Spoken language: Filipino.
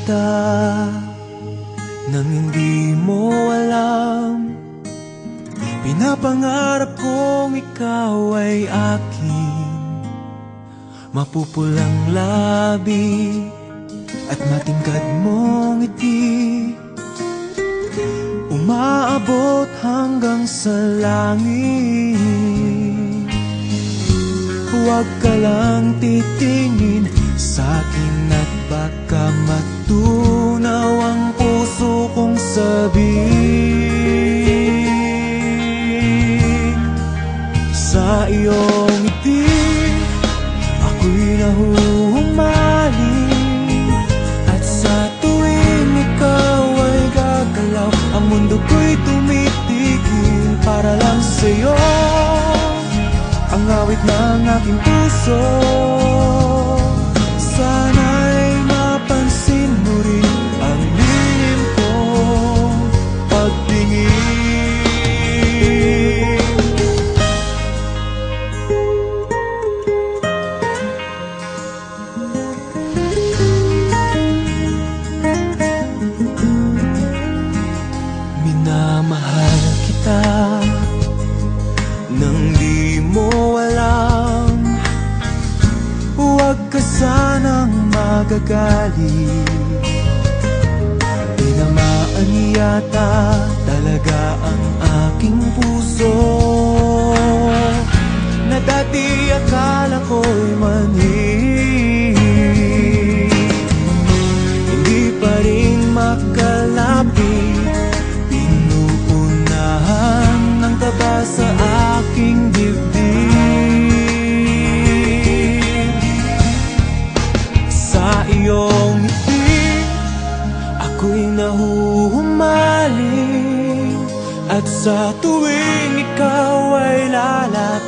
kita nang hindi mo alam. Pinapangarap kong ikaw ay akin, mapupulang labi at matingkad mong ngiti, umaabot hanggang sa langit. Huwag ka lang titingin sa'kin at baka matunaw ang puso kong sabihin. Sa iyong ngiti ako'y nahuhumaling, at sa tuwing ikaw ay gagalaw, ang mundo ko'y tumitigil para lang sa'yo. Ang awit ng aking puso, sana'y mapansin mo rin ang lihim kong pagtingin. Minamahal kita nang di mo alam. Huwag ka sanang magagalit, tinamaan yata talaga ang aking puso, na dati akala ko'y mani. Hindi pa rin makalapit, pinuunahan ng kaba sa aking dibdib. Sa iyong ngiti ako'y nahuhumaling, at sa tuwing ikaw ay lalapit,